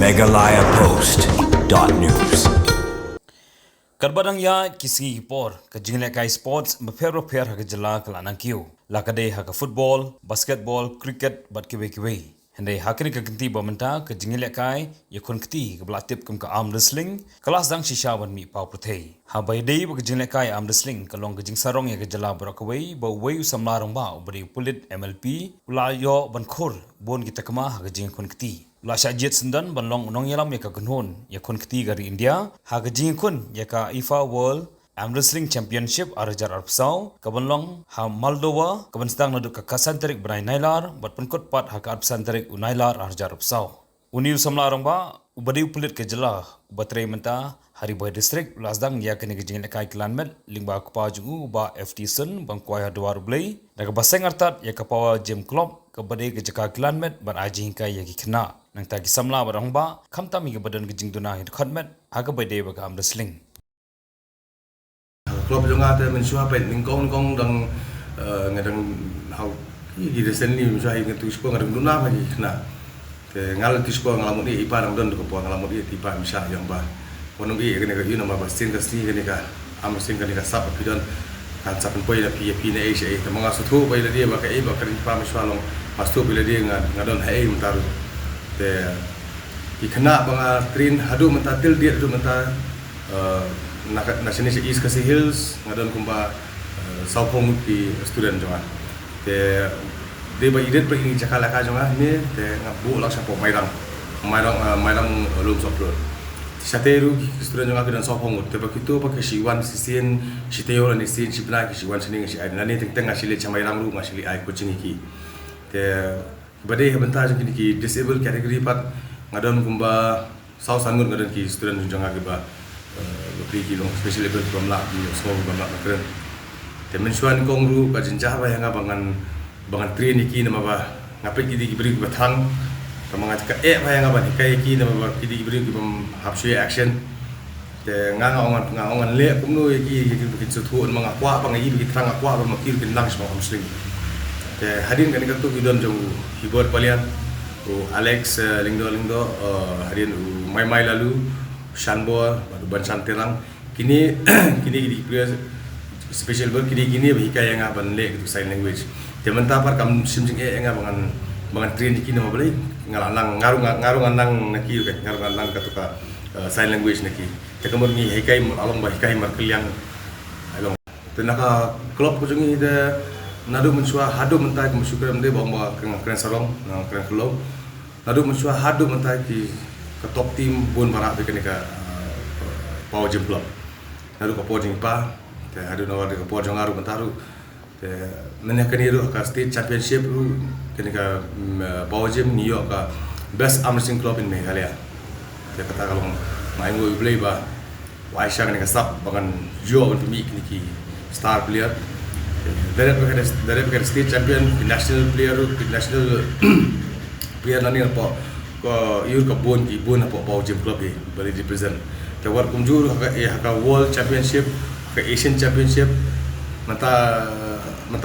megalayapost.news. Karbadang ya kisi por kajingle kai sports befer ha kajala kalanan kiu lakade ha ka football basketball cricket bat kiwe hende hakini ka kinti bamanta kajingle kai yakun kti ka blatip kum ka arm wrestling kelas dang shisha wan mi pau puthei ha bai dei ba kajingle kai arm wrestling kalong kajing sarong ya kajala barakawei ba wei samlarong ba ubri pulit MLP ulayo bankhur bon kitakama ha kajing kun kti Lasha jet sendan banlong unong yalam yaka gunhon yakun keti gari India hagajing kun yaka IFA World Arm Wrestling Championship arajar arpsau kabanlong ha Moldova kabanstang nadu kakasan tarik brai nailar bat penkot pat haka arpsan tarik unailar arajar arpsau uniu samla aramba ubadi pulit ke jela ubatre menta hari boy district lasdang ya kene gejing lekai klanmet lingba kapa jungu ba FT Sun bangkwai hadwar blai daga baseng artat yaka pawa gym club kabade ke jaka klanmet ban ajing kai yaki kena nang tagi samla barang ba khamta mi badan gijing duna hid khatmet aga bade ba am wrestling club jonga te men sua pen ning kong dang ngadang hau di desen ni sua ing tu spo ngadang duna ba ni na te ngal ti spo ngalamu ni ipa nang don ko po ngalamu ni tipa misa yang ba wonu bi kene ka yuna ma ba sin ka sni kene ka am sin ka ni ka sap pidon kan sap poi la pi na asia te manga su thu bai la dia ba ka e ba ka pa misa long pas tu bila dia ngadon hai mutaru te ikna banga train hadu menta til dia hadu menta nationality east kasi hills ngadon kumba saupong di student jonga te de ba idet pa ini jakala ka jonga ni te ngabu lak sapo mairang lum sopro sateru student jonga kedan saupong te ba kitu pa kesiwan sisin siteo ni sin sibna kesiwan sini ngasi ai nani teng ngasili chamairang lu ngasili ai coaching iki te badai bentar jeng ki disabled category pat ngadon kumba sau sangun ngadon ki student jonga ke ba beri ki long special level pemla di sekolah pemla keren temen suan kongru ka jenjah ba yang bangan train iki nama ba ngape ki diberi batang tamangat ka ba yang ba kai ki nama ba ki diberi ki pem hapsui action te ngangan le kumno iki ki sutu manga kwa bangai bi terang kwa ba makir kin lang semua muslim te hadin kan tu bidon jong hibur palian Alex Lingdo hadin mai lalu Shanbor ban santerang kini di special ber kini hikaya yang aban le gitu sign language temen tapar kam simsing yang bangan train kini mau beli ngalang ngarung nang naki kan ngarung nang katuka sign language naki te kamur ni hikaya along ba hikaya markeliang along tenaka klub kujungi de nadu mensua hadu mentai kemusyukuran dia bawa keren sarong keren kelop nadu mensua hadu mentai ki ke top team bun barak bikin ka power gym club nadu ka power gym pa te hadu nawar ka power jong aru mentaru te menekani ru ka state championship ru kini ka power gym New York ka best arm wrestling club in Meghalaya te kata kalau main go play ba Waisha kini ka sap bangan jo untuk mi kini star player dari state champion national player nani apa ko iur ka bon apa power gym club bari represent te war kumjur ka world championship ka Asian championship mata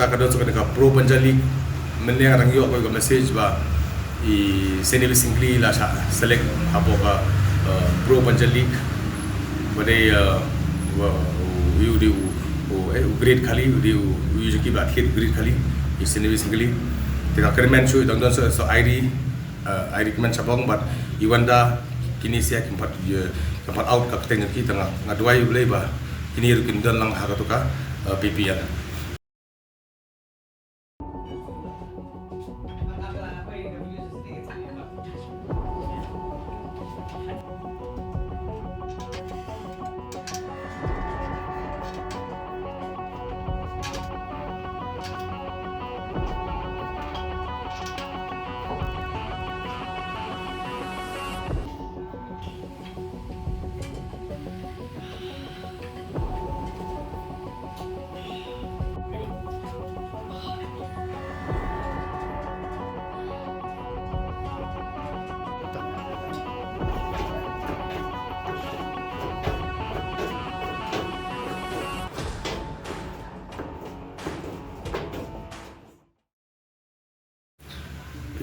kadon so ka pro panjali meneng rang yo ko message ba I Senevi Singli la select apa ka pro panjali bade you di grade kali di ujuki bat hit grade kali Senevi Singli te ka kermen show dong so ID kemen sabong bat Iwanda kini sia keempat out kapten ki tengah ngadwai blai ba kini rukin dan lang hakatuka PPL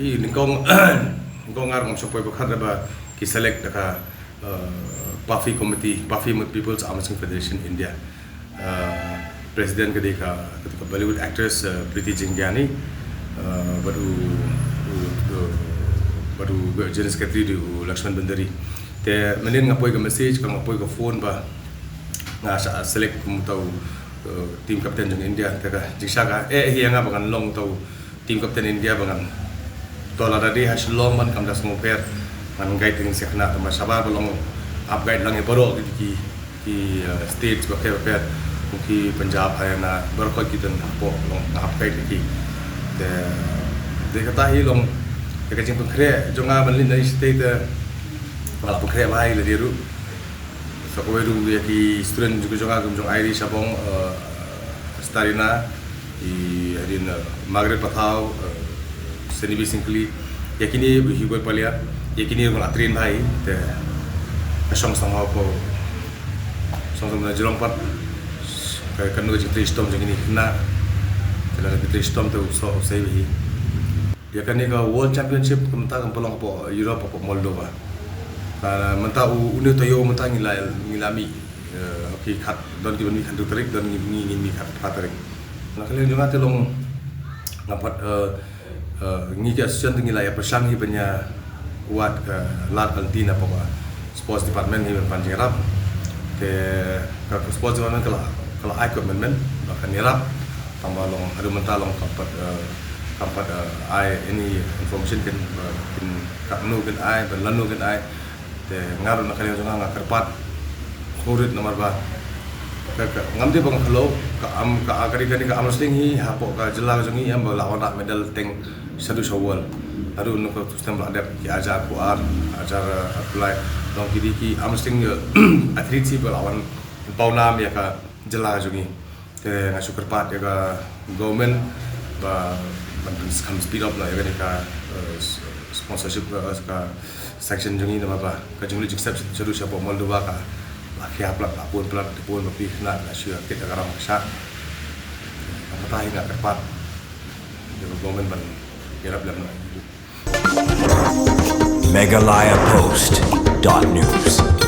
ningkong gongar ngom shopoi bakhat ba ki select ka Puffy Committee, Puffy People's Arm Wrestling Federation India. Presiden ketika Bollywood actress Priti Jingyani baru general secretary di Lakshman Bandari. Te menin ngapoi ke message kang ngapoi ke phone ba nga select mutau tim kapten jong India te ka jisaka hianga bangan long tau tim kapten India bangan tola dadi has long man kam das ngoper man guide ting sekna ma sabab long up guide lang e paro ki states ba ke ki Punjab Haryana berko ki dan po long up guide ki de kata hi long de ka jing pengkre jonga banlin dari state wala pengkre bai le diru so ko ru ya ki student juga jonga gum jong Irish abong Starina i adin Margaret Pathau Senibi Singli yakini Hugo Palia yakini ngala train bhai te asong sama ko song na jerong pat ka kanu ji tristom jengini na tela na tristom te so sei hi yakani ka world championship kumta kam pelong po Europe po Moldova ka menta unu to yo menta ngilami ki khat don ki ban mi khat tu tarik don ngi mi khat patarik na kalen jonga te long ngapat ngi ka asian tinggi lah ya pesang hi banya buat ke lat kantina apa sports department hi ban jerap ke ka sports department kalau equipment bahkan nirap tambah long ada mentalong kampat ai ini information kan nu kan ai ban lanu kan ai te ngaru na kalian jonga ngakerpat kurit nomor ba ngamdi bang hello ka agari kani ka amsting hi hapo ka jela jongi am lawan medal teng satu Syawal. Aduh nu ko sistem ada ki ajar kuar ajar apply dong ki amsting atlet si lawan paunam ya ka jela jongi te ngasuk kerpat ya ka government ba kam speed up lah ya ka sponsorship ka section jongi nama ba ka jumlah jiksa satu Syawal Moldova ka akhir plat pun lebih nak syur kita karang syak apa enggak tepat di government ban kirap lam Meghalaya Post.news